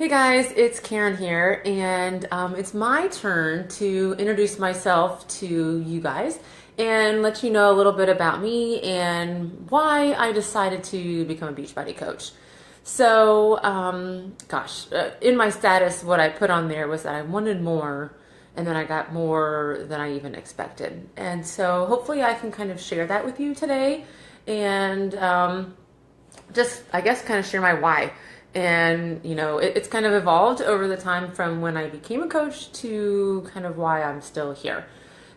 Hey guys, it's Karen here, and it's my turn to introduce myself to you guys and let you know a little bit about me and why I decided to become a Beachbody coach. So, in my status, what I put on there was that I wanted more, and then I got more than I even expected. And so, hopefully, I can kind of share that with you today and just, I guess, kind of share my why. And, it's kind of evolved over the time from when I became a coach to kind of why I'm still here.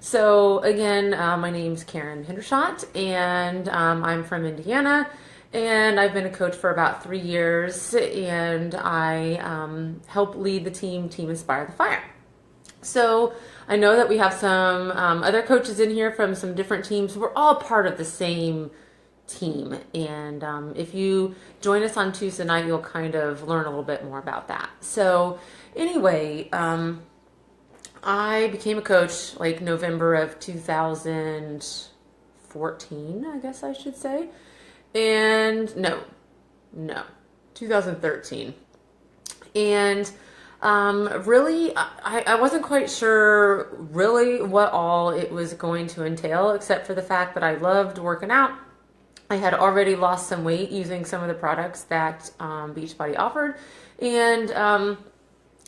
So, again, my name's Karen Hendershot, and I'm from Indiana. And I've been a coach for about 3 years, and I help lead the Team Inspire the Fire. So I know that we have some other coaches in here from some different teams. We're all part of the same team. And if you join us on Tuesday night, you'll kind of learn a little bit more about that. So anyway, I became a coach like November of 2014, I guess I should say. And no, 2013. And really, I wasn't quite sure really what all it was going to entail, except for the fact that I loved working out. I had already lost some weight using some of the products that Beachbody offered. And,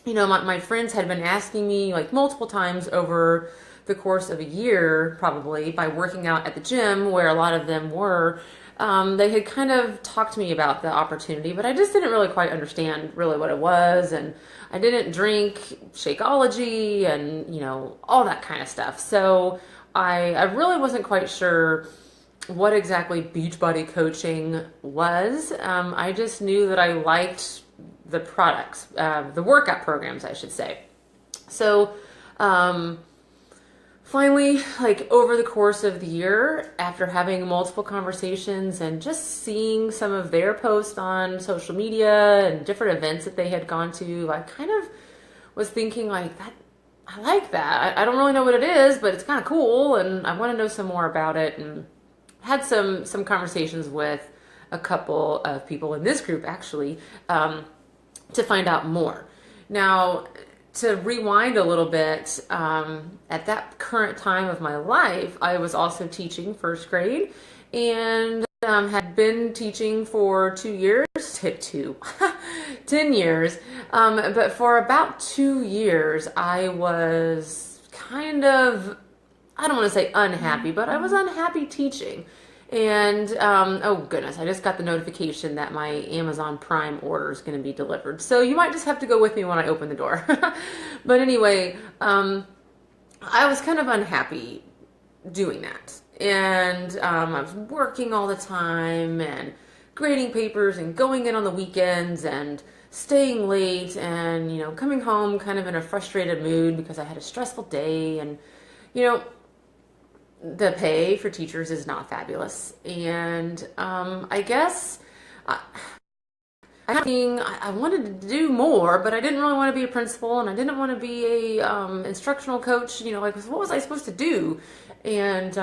my friends had been asking me like multiple times over the course of a year, probably by working out at the gym where a lot of them were. They had kind of talked to me about the opportunity, but I just didn't really quite understand really what it was. And I didn't drink Shakeology and, all that kind of stuff. So I really wasn't quite sure what exactly Beachbody coaching was. I just knew that I liked the products, the workout programs, I should say. So, finally, like over the course of the year, after having multiple conversations and just seeing some of their posts on social media and different events that they had gone to, I kind of was thinking like that, I like that. I don't really know what it is, but it's kind of cool and I want to know some more about it. And had some conversations with a couple of people in this group actually to find out more. Now, to rewind a little bit, at that current time of my life, I was also teaching first grade and had been teaching for 2 years, 10 years. But for about 2 years, I was kind of, I don't want to say unhappy, but I was unhappy teaching. And, oh goodness, I just got the notification that my Amazon Prime order is going to be delivered. So you might just have to go with me when I open the door. But anyway, I was kind of unhappy doing that. And I was working all the time and grading papers and going in on the weekends and staying late and, coming home kind of in a frustrated mood because I had a stressful day and, the pay for teachers is not fabulous. And I guess I wanted to do more, but I didn't really want to be a principal and I didn't want to be a instructional coach. What was I supposed to do? And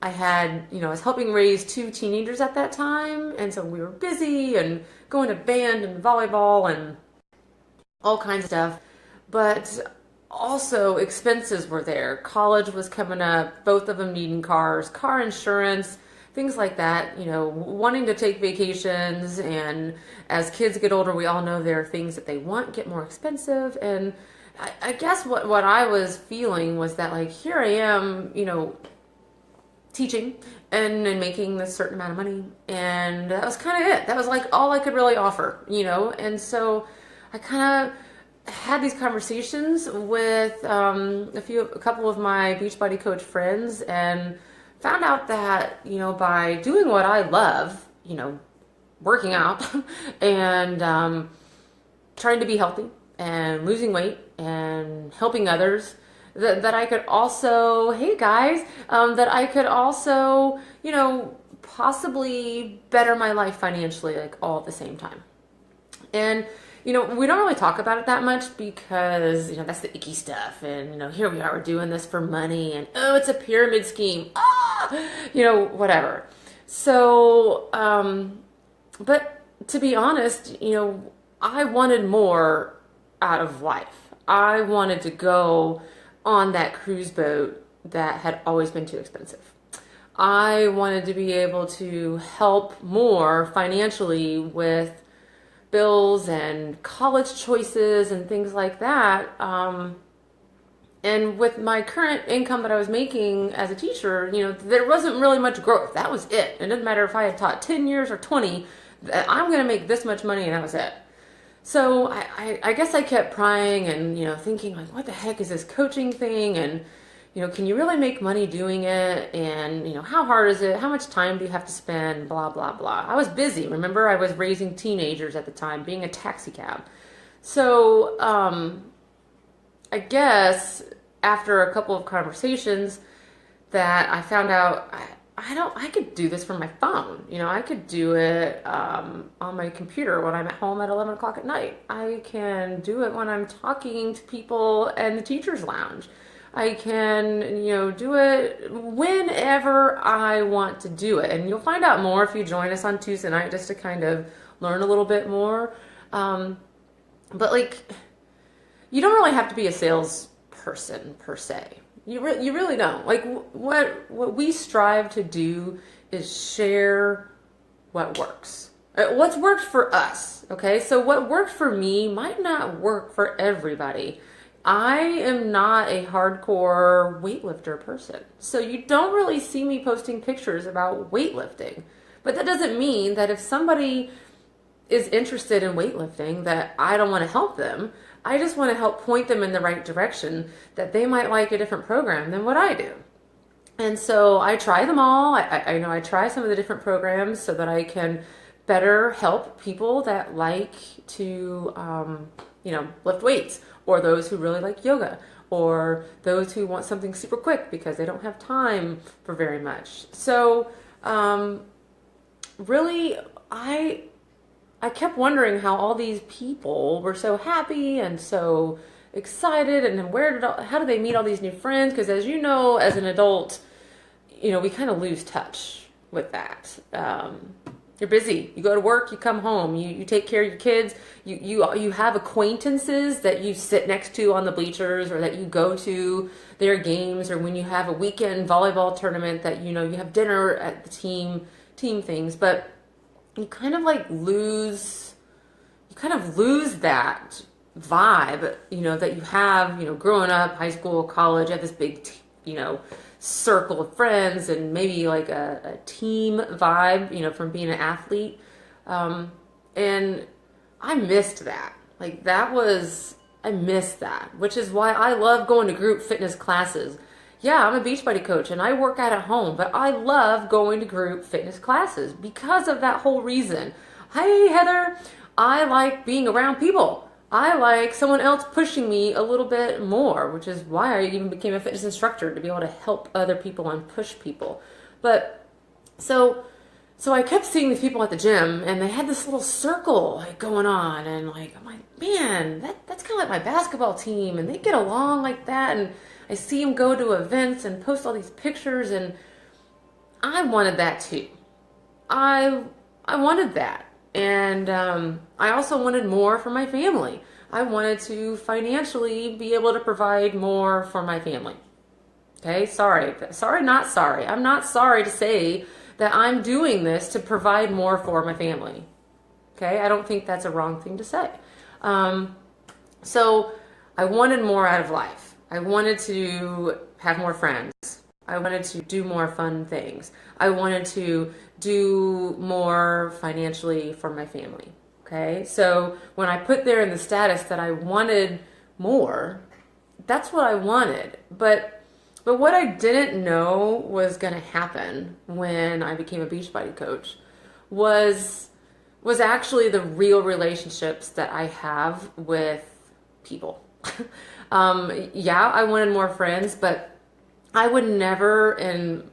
I had, I was helping raise 2 teenagers at that time. And so we were busy and going to band and volleyball and all kinds of stuff. But also expenses were there. College was coming up, both of them needing cars, car insurance, things like that, wanting to take vacations. And as kids get older, we all know there are things that they want get more expensive. And I guess what I was feeling was that like, here I am, teaching and making this certain amount of money. And that was kind of it. That was like all I could really offer, and so I kind of had these conversations with a couple of my Beachbody coach friends and found out that, by doing what I love, working out and trying to be healthy and losing weight and helping others, that I could also, hey guys, that I could also, possibly better my life financially, like all at the same time. And we don't really talk about it that much because, that's the icky stuff. And, here we are, we're doing this for money and, oh, it's a pyramid scheme. Whatever. So, but to be honest, I wanted more out of life. I wanted to go on that cruise boat that had always been too expensive. I wanted to be able to help more financially with bills and college choices and things like that. And with my current income that I was making as a teacher, there wasn't really much growth. That was it. It didn't matter if I had taught 10 years or 20, I'm going to make this much money and that was it. So I guess I kept prying and, thinking like, what the heck is this coaching thing? And, can you really make money doing it? And, how hard is it? How much time do you have to spend? Blah, blah, blah. I was busy. Remember, I was raising teenagers at the time, being a taxi cab. So, I guess after a couple of conversations that I found out I could do this from my phone. I could do it on my computer when I'm at home at 11 o'clock at night. I can do it when I'm talking to people in the teacher's lounge. I can, do it whenever I want to do it. And you'll find out more if you join us on Tuesday night just to kind of learn a little bit more. But you don't really have to be a salesperson per se. You really don't. Like what we strive to do is share what works. What's worked for us, okay? So what worked for me might not work for everybody. I am not a hardcore weightlifter person. So you don't really see me posting pictures about weightlifting. But that doesn't mean that if somebody is interested in weightlifting that I don't want to help them. I just want to help point them in the right direction that they might like a different program than what I do. And so I try them all. I try some of the different programs so that I can better help people that like to, lift weights, or those who really like yoga, or those who want something super quick because they don't have time for very much. So really, I kept wondering how all these people were so happy and so excited, and then how do they meet all these new friends? Because as you know, as an adult, we kind of lose touch with that. You're busy. You go to work, you come home, you take care of your kids, you have acquaintances that you sit next to on the bleachers, or that you go to their games, or when you have a weekend volleyball tournament that you have dinner at the team things, but you kind of lose that vibe, that you have, growing up, high school, college, you have this big, circle of friends, and maybe like a team vibe, from being an athlete. And I missed that. I missed that, which is why I love going to group fitness classes. Yeah, I'm a Beachbody coach and I work out at home, but I love going to group fitness classes because of that whole reason. Hey, Heather, I like being around people. I like someone else pushing me a little bit more, which is why I even became a fitness instructor, to be able to help other people and push people. But so I kept seeing these people at the gym, and they had this little circle going on, and I'm like, man, that's kind of like my basketball team, and they get along like that, and I see them go to events and post all these pictures, and I wanted that too. I wanted that. And I also wanted more for my family. I wanted to financially be able to provide more for my family. Okay, sorry, not sorry. I'm not sorry to say that I'm doing this to provide more for my family. Okay, I don't think that's a wrong thing to say. So I wanted more out of life. I wanted to have more friends. I wanted to do more fun things. I wanted to do more financially for my family. Okay, so when I put there in the status that I wanted more, that's what I wanted. But what I didn't know was going to happen when I became a Beachbody coach was actually the real relationships that I have with people. Yeah, I wanted more friends, but I would never in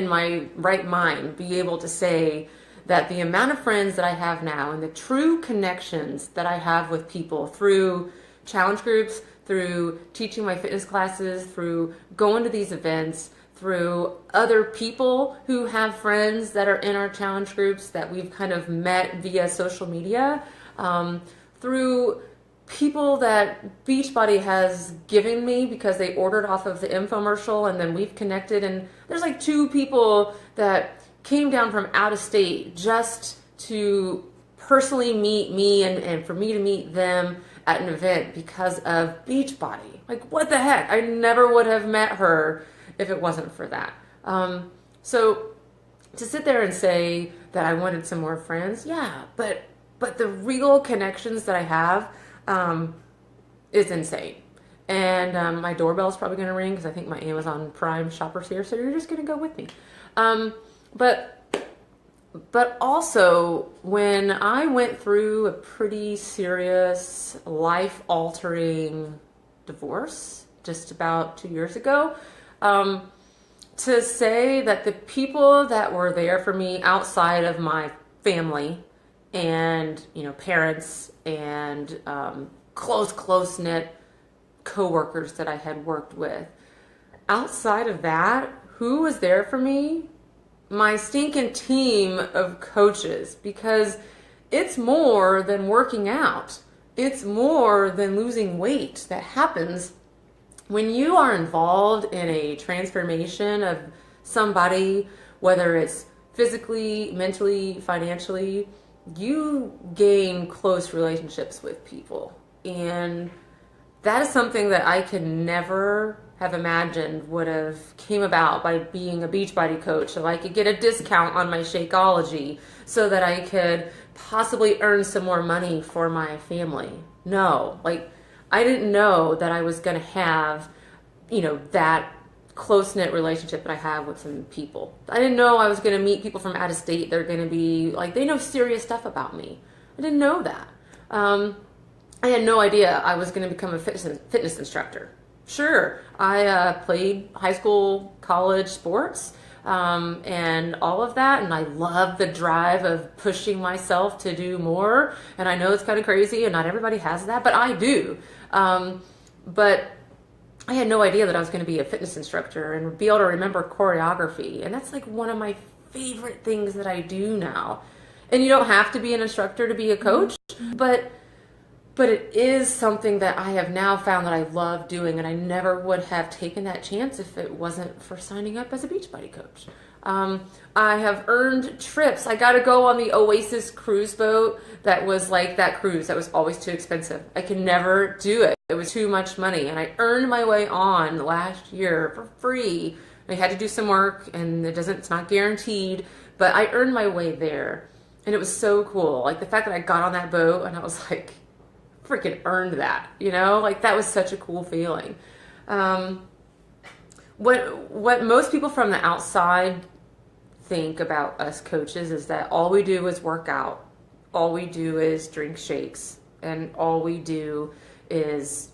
my right mind be able to say that the amount of friends that I have now and the true connections that I have with people through challenge groups, through teaching my fitness classes, through going to these events, through other people who have friends that are in our challenge groups that we've kind of met via social media, through people that Beachbody has given me because they ordered off of the infomercial, and then we've connected. And there's like 2 people that came down from out of state just to personally meet me and for me to meet them at an event because of Beachbody. Like, what the heck? I never would have met her if it wasn't for that. So to sit there and say that I wanted some more friends, yeah, but the real connections that I have is insane. And my doorbell's probably going to ring because I think my Amazon Prime shopper's here, so you're just going to go with me. But also, when I went through a pretty serious, life-altering divorce just about 2 years ago, to say that the people that were there for me outside of my family and, parents and close-knit coworkers that I had worked with, outside of that, who was there for me? My stinking team of coaches, because it's more than working out. It's more than losing weight that happens when you are involved in a transformation of somebody, whether it's physically, mentally, financially. You gain close relationships with people. And that is something that I could never have imagined would have came about by being a Beachbody coach. So I could get a discount on my Shakeology so that I could possibly earn some more money for my family. No, I didn't know that I was going to have, that close-knit relationship that I have with some people. I didn't know I was going to meet people from out of state. They're going to be they know serious stuff about me. I didn't know that. I had no idea I was going to become a fitness instructor. Sure, I played high school, college sports, and all of that, and I love the drive of pushing myself to do more, and I know it's kind of crazy, and not everybody has that, but I do. But I had no idea that I was going to be a fitness instructor and be able to remember choreography, and that's one of my favorite things that I do now. And you don't have to be an instructor to be a coach, but it is something that I have now found that I love doing, and I never would have taken that chance if it wasn't for signing up as a Beachbody coach. I have earned trips. I got to go on the Oasis cruise boat that was that cruise that was always too expensive. I could never do it. It was too much money, and I earned my way on last year for free. I had to do some work, and it's not guaranteed, but I earned my way there, and it was so cool. The fact that I got on that boat, and I was freaking earned that, that was such a cool feeling. What most people from the outside think about us coaches is that all we do is work out, all we do is drink shakes, and all we do is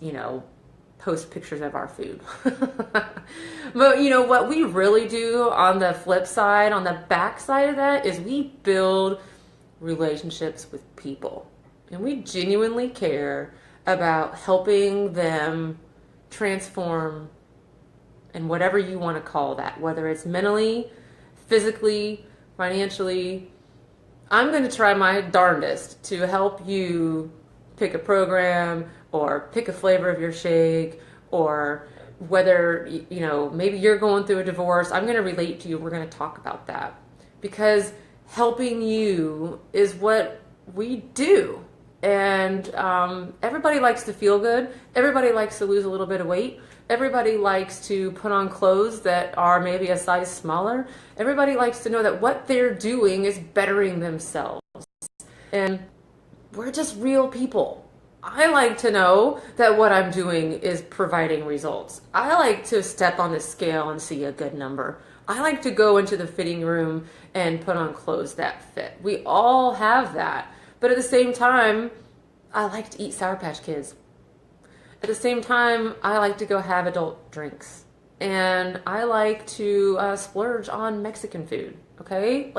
post pictures of our food. But what we really do on the flip side, on the back side of that, is we build relationships with people. And we genuinely care about helping them transform in whatever you want to call that, whether it's mentally, physically, financially. I'm going to try my darndest to help you pick a program or pick a flavor of your shake, or whether, maybe you're going through a divorce. I'm going to relate to you. We're going to talk about that, because helping you is what we do. And everybody likes to feel good. Everybody likes to lose a little bit of weight. Everybody likes to put on clothes that are maybe a size smaller. Everybody likes to know that what they're doing is bettering themselves. And we're just real people. I like to know that what I'm doing is providing results. I like to step on the scale and see a good number. I like to go into the fitting room and put on clothes that fit. We all have that. But at the same time, I like to eat Sour Patch Kids. At the same time, I like to go have adult drinks. And I like to splurge on Mexican food, okay?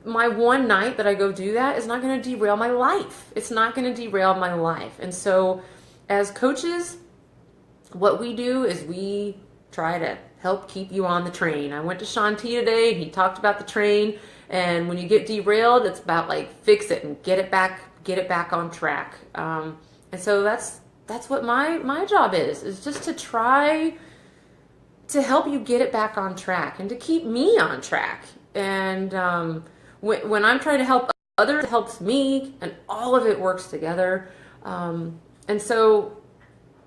My one night that I go do that is not going to derail my life. It's not going to derail my life. And so as coaches, what we do is we try to help keep you on the train. I went to Shaun T today, and he talked about the train. And when you get derailed, it's about fix it and get it back get it back on track. And so that's what my job is just to try to help you get it back on track and to keep me on track. And when I'm trying to help others, it helps me, and all of it works together. And so,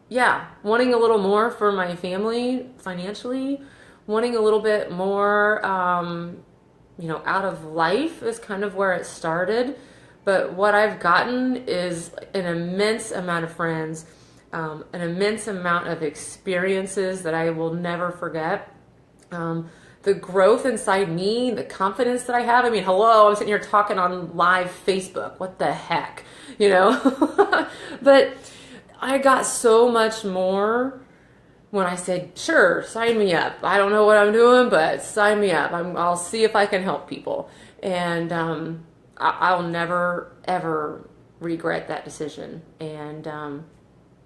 yeah, wanting a little more for my family financially, wanting a little bit more, out of life is kind of where it started. But what I've gotten is an immense amount of friends, an immense amount of experiences that I will never forget. The growth inside me, the confidence that I have. I mean, hello, I'm sitting here talking on live Facebook. What the heck, But I got so much more when I said, sure, sign me up. I don't know what I'm doing, but sign me up. I'll see if I can help people. And I'll never, ever regret that decision. And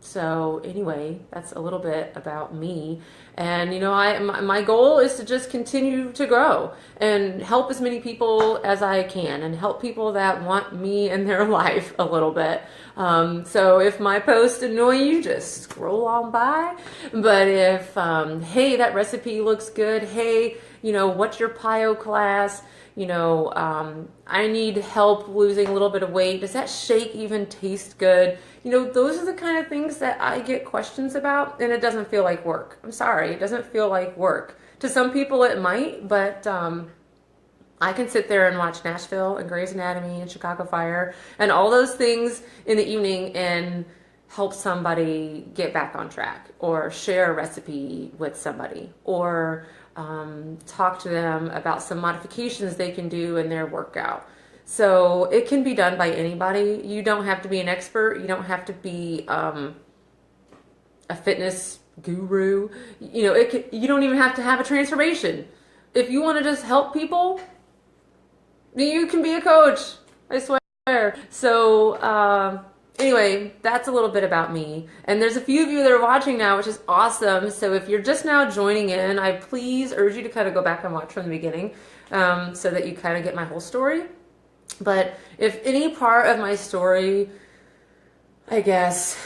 so anyway, that's a little bit about me. And, my goal is to just continue to grow and help as many people as I can and help people that want me in their life a little bit. So if my posts annoy you, just scroll on by. But if, hey, that recipe looks good. Hey, what's your PIO class? I need help losing a little bit of weight. Does that shake even taste good? Those are the kind of things that I get questions about, and it doesn't feel like work. I'm sorry, it doesn't feel like work. To some people it might, but I can sit there and watch Nashville and Grey's Anatomy and Chicago Fire and all those things in the evening and help somebody get back on track, or share a recipe with somebody, or talk to them about some modifications they can do in their workout. So it can be done by anybody. You don't have to be an expert. You don't have to be a fitness guru. You don't even have to have a transformation. If you want to just help people, you can be a coach. I swear. So anyway, that's a little bit about me. And there's a few of you that are watching now, which is awesome. So if you're just now joining in, I please urge you to kind of go back and watch from the beginning, so that you kind of get my whole story. But if any part of my story, I guess,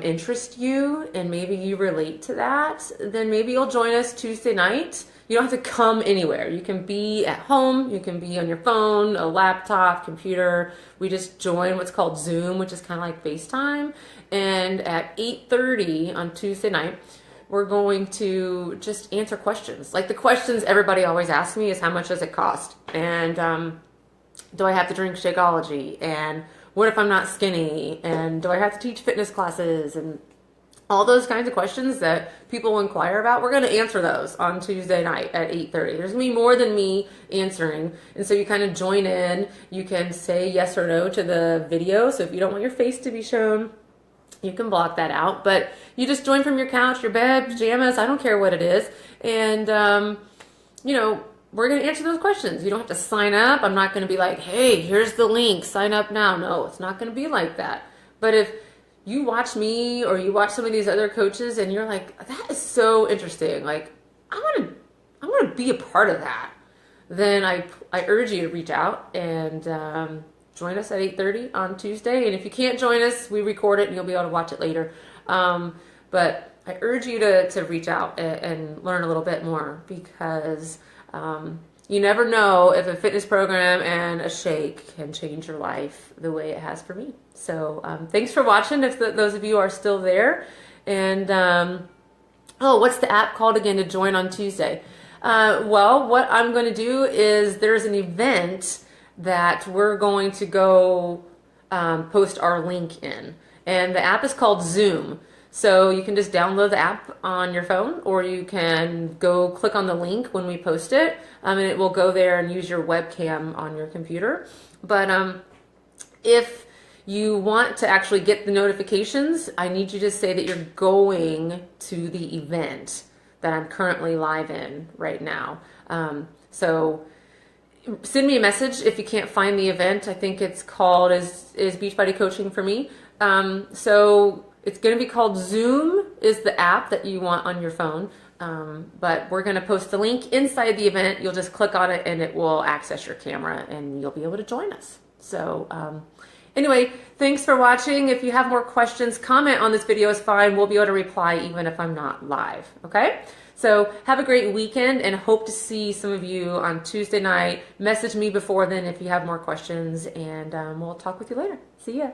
interests you and maybe you relate to that, then maybe you'll join us Tuesday night. You don't have to come anywhere. You can be at home. You can be on your phone, a laptop, computer. We just join what's called Zoom, which is kind of like FaceTime. And at 8:30 on Tuesday night, we're going to just answer questions. Like the questions everybody always asks me is, how much does it cost? And do I have to drink Shakeology? And what if I'm not skinny? And do I have to teach fitness classes? And all those kinds of questions that people inquire about, we're going to answer those on Tuesday night at 8:30. There's going to be more than me answering. And so you kind of join in. You can say yes or no to the video. So if you don't want your face to be shown, you can block that out. But you just join from your couch, your bed, pajamas, I don't care what it is. And, we're going to answer those questions. You don't have to sign up. I'm not going to be like, hey, here's the link, sign up now. No, it's not going to be like that. But if you watch me or you watch some of these other coaches and you're like, that is so interesting, like I want to be a part of that, then I urge you to reach out and join us at 8:30 on Tuesday. And if you can't join us, we record it and you'll be able to watch it later. But I urge you to reach out and learn a little bit more, because you never know if a fitness program and a shake can change your life the way it has for me. So thanks for watching, if those of you are still there. And what's the app called again to join on Tuesday? Well, what I'm going to do is there's an event that we're going to go post our link in. And the app is called Zoom. So you can just download the app on your phone, or you can go click on the link when we post it, and it will go there and use your webcam on your computer. But if you want to actually get the notifications, I need you to say that you're going to the event that I'm currently live in right now. So send me a message if you can't find the event. I think it's called is Beachbody Coaching for Me. So it's going to be called Zoom is the app that you want on your phone. But we're going to post the link inside the event. You'll just click on it and it will access your camera and you'll be able to join us. So Anyway, thanks for watching. If you have more questions, comment on this video is fine. We'll be able to reply even if I'm not live, okay? So have a great weekend and hope to see some of you on Tuesday night. Message me before then if you have more questions, and we'll talk with you later. See ya.